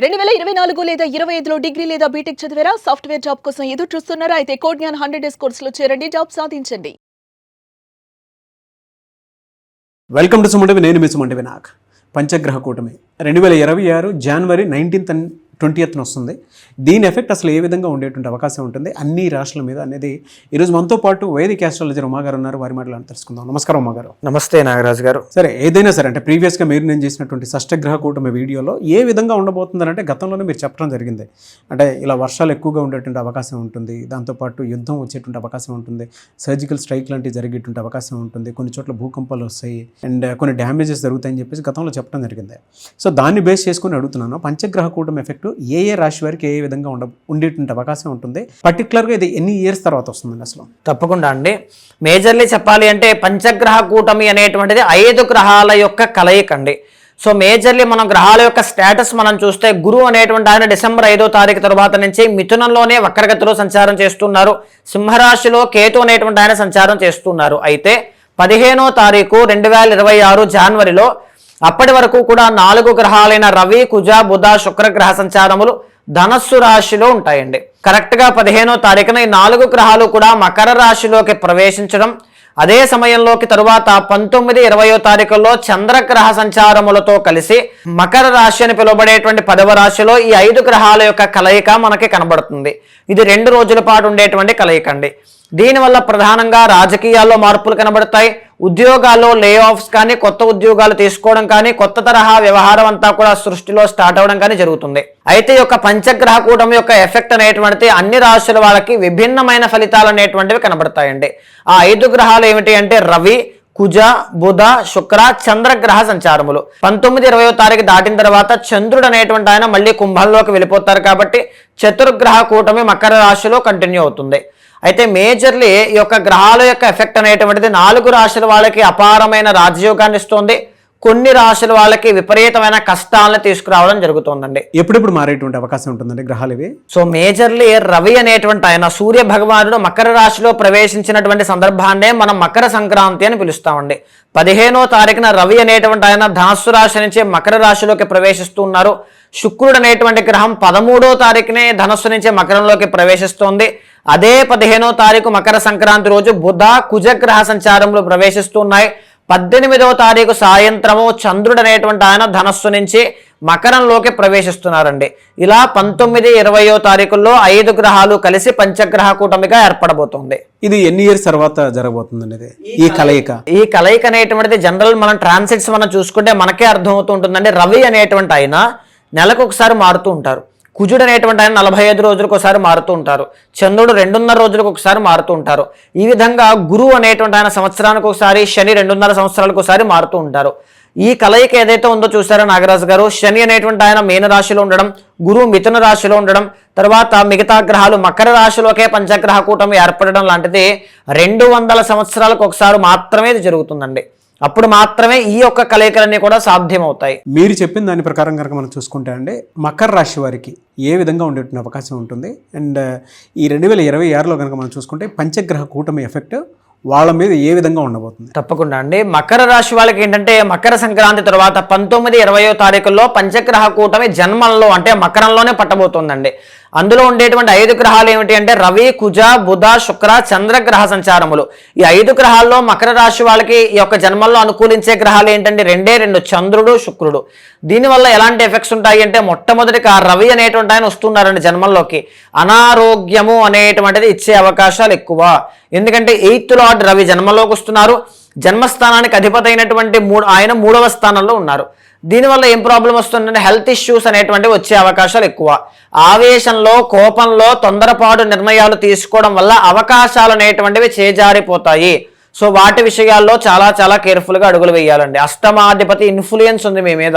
2024 లేదా 25లో డిగ్రీ లేదా బీటెక్ చదివారా? సాఫ్ట్వేర్ జాబ్ కోసం ఎదురు చూస్తున్నారా? అయితే కోడ్ జ్ఞాన్ 100 డేస్ కోర్సులో చేరండి, జాబ్ సాధించండి. వెల్కమ్ టు సుమంటివి. నేను మీ సుమంటి వినాయక్. పంచగ్రహ కూటమి 2026 జనవరి 19th and 20th వస్తుంది. దీని ఎఫెక్ట్ అసలు ఏ విధంగా ఉండేటువంటి అవకాశం ఉంటుంది అన్ని రాష్ట్రాల మీద అనేది ఈరోజు మనతో పాటు వైదిక ఆస్ట్రాలజర్ ఉమాగారు ఉన్నారు. వారి మాటలు తెలుసుకుందాం. నమస్కారం ఉమాగారు. నమస్తే నాగరాజు గారు. సరే, ఏదైనా సరే అంటే ప్రీవియస్గా నేను చేసినటువంటి షష్టగ్రహ కూటమి వీడియోలో ఏ విధంగా ఉండబోతుందని అంటే గతంలోనే మీరు చెప్పడం జరిగింది. అంటే ఇలా వర్షాలు ఎక్కువగా ఉండేటువంటి అవకాశం ఉంటుంది, దాంతోపాటు యుద్ధం వచ్చేటువంటి అవకాశం ఉంటుంది, సర్జికల్ స్ట్రైక్ లాంటివి జరిగేటువంటి అవకాశం ఉంటుంది, కొన్ని చోట్ల భూకంపాలు వస్తాయి అండ్ కొన్ని డ్యామేజెస్ జరుగుతాయని చెప్పేసి గతంలో చెప్పడం జరిగింది. సో దాన్ని బేస్ చేసుకుని అడుగుతున్నాను, పంచగ్రహ కూటమి ఎఫెక్ట్ ఏ రాశి వారికి ఏ విధంగా ఉండేటువంటి అవకాశం ఉంటుంది, పర్టికులర్గా ఇది ఎన్ని ఇయర్స్ తర్వాత వస్తుందండి అసలు? తప్పకుండా అండి. మేజర్లీ చెప్పాలి అంటే పంచగ్రహ కూటమి అనేటువంటిది 5 గ్రహాల యొక్క కలయిక అండి. సో మేజర్లీ మనం గ్రహాల యొక్క స్టేటస్ మనం చూస్తే గురువు అనేటువంటి ఆయన డిసెంబర్ 5వ తారీఖు తర్వాత నుంచి మిథునంలోనే వక్రగతిలో సంచారం చేస్తున్నారు. సింహరాశిలో కేతు అనేటువంటి ఆయన సంచారం చేస్తున్నారు. అయితే 15వ తారీఖు 2026 జనవరిలో అప్పటి వరకు కూడా 4 గ్రహాలైన రవి, కుజ, బుధ, శుక్ర గ్రహ సంచారములు ధనస్సు రాశిలో ఉంటాయండి. కరెక్ట్గా 15వ తారీఖున ఈ 4 గ్రహాలు కూడా మకర రాశిలోకి ప్రవేశించడం, అదే సమయంలోకి తరువాత 19, 20వ తారీఖుల్లో చంద్రగ్రహ సంచారములతో కలిసి మకర రాశి అని పిలువబడేటువంటి 10వ రాశిలో ఈ 5 గ్రహాల యొక్క కలయిక మనకి కనబడుతుంది. ఇది 2 రోజుల పాటు ఉండేటువంటి కలయిక అండి. దీనివల్ల ప్రధానంగా రాజకీయాల్లో మార్పులు కనబడతాయి, ఉద్యోగాల్లో లే ఆఫ్స్ కానీ, కొత్త ఉద్యోగాలు తీసుకోవడం కానీ, కొత్త తరహా వ్యవహారం అంతా కూడా సృష్టిలో స్టార్ట్ అవ్వడం కానీ జరుగుతుంది. అయితే ఈ యొక్క పంచగ్రహ కూటమి యొక్క ఎఫెక్ట్ అనేటువంటిది అన్ని రాశుల వాళ్ళకి విభిన్నమైన ఫలితాలు అనేటువంటివి కనబడతాయండి. ఆ 5 గ్రహాలు ఏమిటి అంటే రవి, కుజ, బుధ, శుక్ర, చంద్రగ్రహ సంచారములు. 19, 20వ తారీఖు దాటిన తర్వాత చంద్రుడు అనేటువంటి ఆయన మళ్ళీ కుంభంలోకి వెళ్ళిపోతారు కాబట్టి చతుర్గ్రహ కూటమి మకర రాశిలో కంటిన్యూ అవుతుంది. అయితే మేజర్లీ ఈ యొక్క గ్రహాల యొక్క ఎఫెక్ట్ అనేటువంటిది 4 రాశుల వాళ్ళకి అపారమైన రాజయోగాన్ని ఇస్తుంది, కొన్ని రాశుల వాళ్ళకి విపరీతమైన కష్టాలను తీసుకురావడం జరుగుతుందండి. ఎప్పుడెప్పుడు మారేటువంటి అవకాశం ఉంటుందండి గ్రహాలు ఇవి? సో మేజర్లీ రవి అనేటువంటి ఆయన సూర్య భగవానుడు మకర రాశిలో ప్రవేశించినటువంటి సందర్భాన్నే మనం మకర సంక్రాంతి అని పిలుస్తామండి. 15వ తారీఖున రవి అనేటువంటి ఆయన ధనస్సు రాశి నుంచి మకర రాశిలోకి ప్రవేశిస్తూ ఉన్నారు. శుక్రుడు అనేటువంటి గ్రహం 13వ తారీఖునే ధనస్సు నుంచి మకరంలోకి ప్రవేశిస్తోంది. అదే 15వ తారీఖు మకర సంక్రాంతి రోజు బుధ, కుజగ్రహ సంచారములు ప్రవేశిస్తున్నాయి. 18వ తారీఖు సాయంత్రము చంద్రుడు అనేటువంటి ఆయన ధనస్సు నుంచి మకరంలోకి ప్రవేశిస్తున్నారండి. ఇలా 19, 20వ తారీఖుల్లో 5 గ్రహాలు కలిసి పంచగ్రహ కూటమిగా ఏర్పడబోతుంది. ఇది ఎన్ని ఇయర్స్ తర్వాత జరగబోతుంది ఈ కలయిక అనేటువంటిది జనరల్ మనం ట్రాన్సిట్స్ మనం చూసుకుంటే మనకే అర్థమవుతూ ఉంటుందండి. రవి అనేటువంటి ఆయన నెలకు ఒకసారి మారుతూ ఉంటారు, కుజుడు అనేటువంటి ఆయన 45 రోజులకు ఒకసారి మారుతూ ఉంటారు, చంద్రుడు 2.5 రోజులకు ఒకసారి మారుతూ ఉంటారు. ఈ విధంగా గురువు అనేటువంటి ఆయన సంవత్సరానికి ఒకసారి, శని 2.5 సంవత్సరాలకు ఒకసారి మారుతూ ఉంటారు. ఈ కలయిక ఏదైతే ఉందో చూసారో నాగరాజు గారు, శని అనేటువంటి ఆయన మీన రాశిలో ఉండడం, గురువు మిథున రాశిలో ఉండడం, తర్వాత మిగతా గ్రహాలు మకర రాశిలోకే పంచగ్రహ కూటమి ఏర్పడడం లాంటిది 200 సంవత్సరాలకు ఒకసారి మాత్రమే ఇది జరుగుతుందండి. అప్పుడు మాత్రమే ఈ యొక్క కలయికలన్నీ కూడా సాధ్యమవుతాయి. మీరు చెప్పిన దాని ప్రకారం కనుక మనం చూసుకుంటే అండి, మకర రాశి వారికి ఏ విధంగా ఉండేటువంటి అవకాశం ఉంటుంది అండ్ ఈ 2026లో కనుక మనం చూసుకుంటే పంచగ్రహ కూటమి ఎఫెక్ట్ వాళ్ళ మీద ఏ విధంగా ఉండబోతుంది? తప్పకుండా అండి. మకర రాశి వాళ్ళకి ఏంటంటే మకర సంక్రాంతి తర్వాత 19, 20వ తారీఖుల్లో పంచగ్రహ కూటమి జన్మంలో అంటే మకరంలోనే పట్టబోతుందండి. అందులో ఉండేటువంటి 5 గ్రహాలు ఏమిటి అంటే రవి, కుజ, బుధ, శుక్ర, చంద్రగ్రహ సంచారములు. ఈ 5 గ్రహాల్లో మకర రాశి వాళ్ళకి ఈ యొక్క జన్మంలో అనుకూలించే గ్రహాలు ఏంటంటే 2 చంద్రుడు, శుక్రుడు. దీనివల్ల ఎలాంటి ఎఫెక్ట్స్ ఉంటాయి అంటే మొట్టమొదటిగా రవి అనేటువంటి ఆయన వస్తున్నారండి జన్మంలోకి. అనారోగ్యము అనేటువంటిది ఇచ్చే అవకాశాలు ఎక్కువ. ఎందుకంటే 8th లార్డ్ రవి జన్మలోకి వస్తున్నారు, జన్మస్థానానికి అధిపతి అయినటువంటి ఆయన 3వ స్థానంలో ఉన్నారు. దీనివల్ల ఏం ప్రాబ్లం వస్తుందంటే హెల్త్ ఇష్యూస్ అనేటువంటివి వచ్చే అవకాశాలు ఎక్కువ. ఆవేశంలో, కోపంలో తొందరపాటు నిర్ణయాలు తీసుకోవడం వల్ల అవకాశాలు అనేటువంటివి చేజారిపోతాయి. సో వాటి విషయాల్లో చాలా కేర్ఫుల్గా అడుగులు వేయాలండి. అష్టమాధిపతి ఇన్ఫ్లుయెన్స్ ఉంది మీ మీద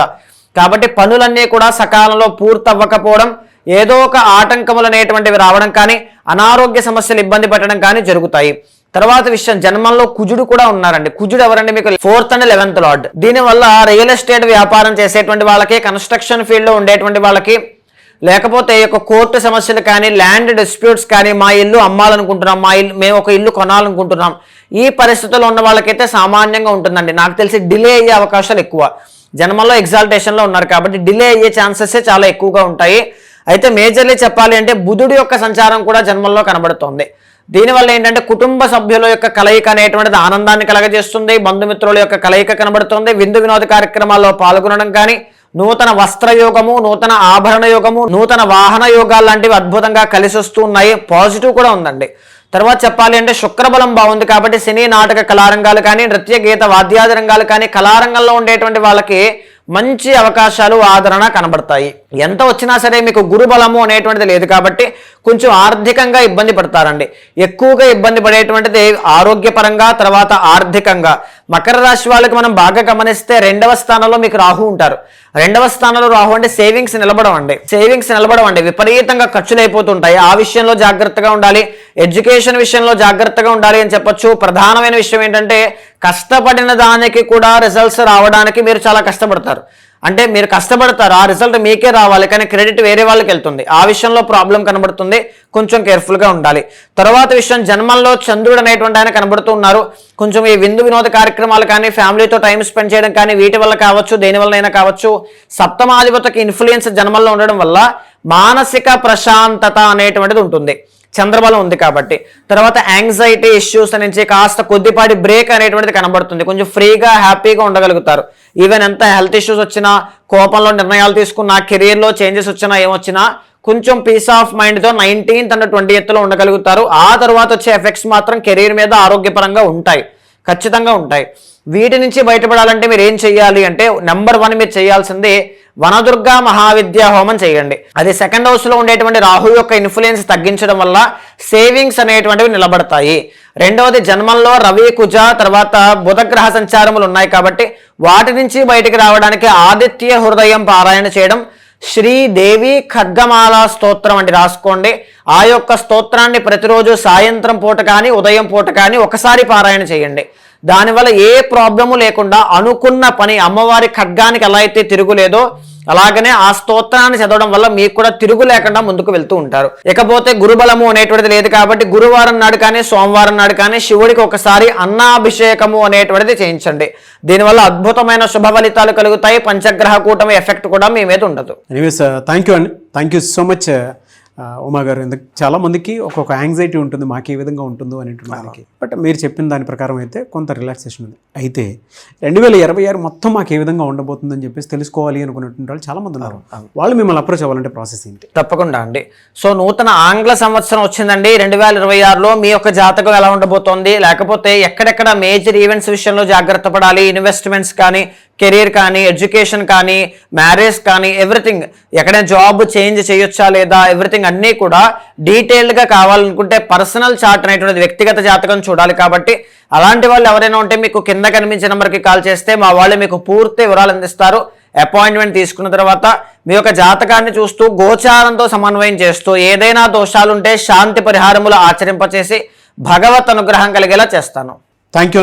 కాబట్టి పనులన్నీ కూడా సకాలంలో పూర్తవ్వకపోవడం, ఏదో ఒక ఆటంకములు అనేటువంటివి రావడం కానీ, అనారోగ్య సమస్యలు ఇబ్బంది పెట్టడం కానీ జరుగుతాయి. తర్వాత విషయం, జన్మంలో కుజుడు కూడా ఉన్నారండి. కుజుడు ఎవరండి? మీకు 4th and 11th లార్డ్. దీనివల్ల రియల్ ఎస్టేట్ వ్యాపారం చేసేటువంటి వాళ్ళకి, కన్స్ట్రక్షన్ ఫీల్డ్లో ఉండేటువంటి వాళ్ళకి, లేకపోతే ఈ యొక్క కోర్టు సమస్యలు కానీ, ల్యాండ్ డిస్ప్యూట్స్ కానీ, మా ఇల్లు అమ్మాలనుకుంటున్నాం, మేము ఒక ఇల్లు కొనాలనుకుంటున్నాం, ఈ పరిస్థితుల్లో ఉన్న వాళ్ళకైతే సామాన్యంగా ఉంటుందండి. నాకు తెలిసి డిలే అయ్యే అవకాశాలు ఎక్కువ. జన్మలో ఎగ్జాల్టేషన్లో ఉన్నారు కాబట్టి డిలే అయ్యే ఛాన్సెస్ చాలా ఎక్కువగా ఉంటాయి. అయితే మేజర్లీ చెప్పాలి అంటే బుధుడి యొక్క సంచారం కూడా జన్మల్లో కనబడుతోంది. దీనివల్ల ఏంటంటే కుటుంబ సభ్యుల యొక్క కలయిక అనేటువంటిది ఆనందాన్ని కలగజేస్తుంది. బంధుమిత్రుల యొక్క కలయిక కనబడుతుంది. విందు వినోద కార్యక్రమాల్లో పాల్గొనడం కానీ, నూతన వస్త్ర యోగము, నూతన ఆభరణ యోగము, నూతన వాహన యోగాలు లాంటివి అద్భుతంగా కలిసి వస్తూ ఉన్నాయి. పాజిటివ్ కూడా ఉందండి. తర్వాత చెప్పాలి అంటే శుక్రబలం బాగుంది కాబట్టి సినీ నాటక కళారంగాలు కానీ, నృత్య గీత వాద్యాది రంగాలు కానీ, కళారంగంలో ఉండేటువంటి వాళ్ళకి మంచి అవకాశాలు ఆదరణ కనబడతాయి. ఎంత వచ్చినా సరే మీకు గురుబలము అనేటువంటిది లేదు కాబట్టి కొంచెం ఆర్థికంగా ఇబ్బంది పడతారండి. ఎక్కువగా ఇబ్బంది పడేటువంటిది ఆరోగ్యపరంగా, తర్వాత ఆర్థికంగా. మకర రాశి వాళ్ళకి మనం బాగా గమనిస్తే 2వ స్థానంలో మీకు రాహు ఉంటారు. 2వ స్థానంలో రాహు అంటే సేవింగ్స్ నిలబడడం అండి. విపరీతంగా ఖర్చులు అయిపోతుంటాయి. ఆ విషయంలో జాగ్రత్తగా ఉండాలి. ఎడ్యుకేషన్ విషయంలో జాగ్రత్తగా ఉండాలి అని చెప్పొచ్చు. ప్రధానమైన విషయం ఏంటంటే కష్టపడిన దానికి కూడా రిజల్ట్స్ రావడానికి మీరు చాలా కష్టపడతారు. అంటే మీరు కష్టపడతారు, ఆ రిజల్ట్ మీకే రావాలి, కానీ క్రెడిట్ వేరే వాళ్ళకి వెళ్తుంది. ఆ విషయంలో ప్రాబ్లం కనబడుతుంది. కొంచెం కేర్ఫుల్గా ఉండాలి. తర్వాత విషయం, జన్మంలో చంద్రుడు అనేటువంటి ఆయన కనబడుతూ ఉన్నారు. కొంచెం ఈ విందు వినోద కార్యక్రమాలు కానీ, ఫ్యామిలీతో టైం స్పెండ్ చేయడం కానీ, వీటి వల్ల కావచ్చు, దేని వల్లైనా కావచ్చు. సప్తమాధిపతికి ఇన్ఫ్లుయెన్స్ జన్మల్లో ఉండడం వల్ల మానసిక ప్రశాంతత అనేటువంటిది ఉంటుంది. చంద్రబలం ఉంది కాబట్టి. తర్వాత యాంగ్జైటీ ఇష్యూస్ నుంచి కాస్త కొద్దిపాటి బ్రేక్ అనేటువంటిది కనబడుతుంది. కొంచెం ఫ్రీగా హ్యాపీగా ఉండగలుగుతారు. ఈవెన్ ఎంత హెల్త్ ఇష్యూస్ వచ్చినా, కోపంలో నిర్ణయాలు తీసుకున్నా, కెరీర్లో చేంజెస్ వచ్చినా, ఏమొచ్చినా కొంచెం పీస్ ఆఫ్ మైండ్తో 19th and 20th ఉండగలుగుతారు. ఆ తర్వాత వచ్చే ఎఫెక్ట్స్ మాత్రం కెరీర్ మీద ఆరోగ్యపరంగా ఉంటాయి, ఖచ్చితంగా ఉంటాయి. వీటి నుంచి బయటపడాలంటే మీరు ఏం చెయ్యాలి అంటే, నెంబర్ 1 మీరు చేయాల్సింది వనదుర్గా మహావిద్యా హోమం చేయండి. అది 2nd హౌస్లో ఉండేటువంటి రాహు యొక్క ఇన్ఫ్లుయెన్స్ తగ్గించడం వల్ల సేవింగ్స్ అనేటువంటివి నిలబడతాయి. 2వది, జన్మంలో రవి, కుజ, తర్వాత బుధగ్రహ సంచారములు ఉన్నాయి కాబట్టి వాటి నుంచి బయటికి రావడానికి ఆదిత్య హృదయం పారాయణ చేయడం, శ్రీదేవి ఖడ్గమాల స్తోత్రం అంటే రాసుకోండి. ఆ యొక్క స్తోత్రాన్ని ప్రతిరోజు సాయంత్రం పూట కానీ, ఉదయం పూట కానీ ఒకసారి పారాయణ చేయండి. దానివల్ల ఏ ప్రాబ్లము లేకుండా అనుకున్న పని, అమ్మవారి ఖడ్గానికి ఎలా అయితే తిరుగులేదో అలాగనే ఆ స్తోత్రాన్ని చదవడం వల్ల మీకు కూడా తిరుగు లేకుండా ముందుకు వెళ్తూ ఉంటారు. ఇకపోతే గురుబలము అనేటువంటిది లేదు కాబట్టి గురువారం నాడు కానీ, సోమవారం నాడు కానీ శివుడికి ఒకసారి అన్నాభిషేకము అనేటువంటిది చేయించండి. దీనివల్ల అద్భుతమైన శుభ ఫలితాలు కలుగుతాయి. పంచగ్రహ కూటమి ఎఫెక్ట్ కూడా మీ మీద ఉండదు. ఎనీవేస్ థ్యాంక్ యూ అండి. Thank you so much Uma గారు. ఎందుకు చాలా మందికి ఒక్కొక్క యాంగ్జైటీ ఉంటుంది, మాకు ఏ విధంగా ఉంటుందో అనేటువంటి. బట్ మీరు చెప్పిన దాని ప్రకారం అయితే కొంత రిలాక్సేషన్ ఉంది. అయితే 2026 మొత్తం మాకు ఏ విధంగా ఉండబోతుందని చెప్పేసి తెలుసుకోవాలి అనుకున్నటువంటి వాళ్ళు చాలా మంది ఉన్నారు. వాళ్ళు మిమ్మల్ని అప్రోచ్ అవ్వాలంటే ప్రాసెస్ ఏంటి? తప్పకుండా అండి. సో నూతన ఆంగ్ల సంవత్సరం వచ్చిందండి 2026లో. మీ యొక్క జాతకం ఎలా ఉండబోతోంది, లేకపోతే ఎక్కడెక్కడ మేజర్ ఈవెంట్స్ విషయంలో జాగ్రత్త పడాలి, ఇన్వెస్ట్మెంట్స్ కానీ, కెరీర్ కానీ, ఎడ్యుకేషన్ కానీ, మ్యారేజ్ కానీ, ఎవ్రీథింగ్, ఎక్కడైనా జాబ్ చేంజ్ చేయొచ్చా లేదా, ఎవ్రీథింగ్ అన్నీ కూడా డీటెయిల్డ్గా కావాలనుకుంటే పర్సనల్ చార్ట్ అనేటువంటి వ్యక్తిగత జాతకం చూడాలి. కాబట్టి అలాంటి వాళ్ళు ఎవరైనా ఉంటే మీకు కింద కనిపించే నెంబర్కి కాల్ చేస్తే మా వాళ్ళు మీకు పూర్తి వివరాలు అందిస్తారు. అపాయింట్మెంట్ తీసుకున్న తర్వాత మీ యొక్క జాతకాన్ని చూస్తూ గోచారంతో సమన్వయం చేస్తూ ఏదైనా దోషాలుంటే శాంతి పరిహారములు ఆచరింపచేసి భగవత్ అనుగ్రహం కలిగేలా చేస్తాను. థ్యాంక్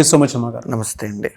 యూ సో మచ్ అమ్మా గారు. నమస్తే అండి.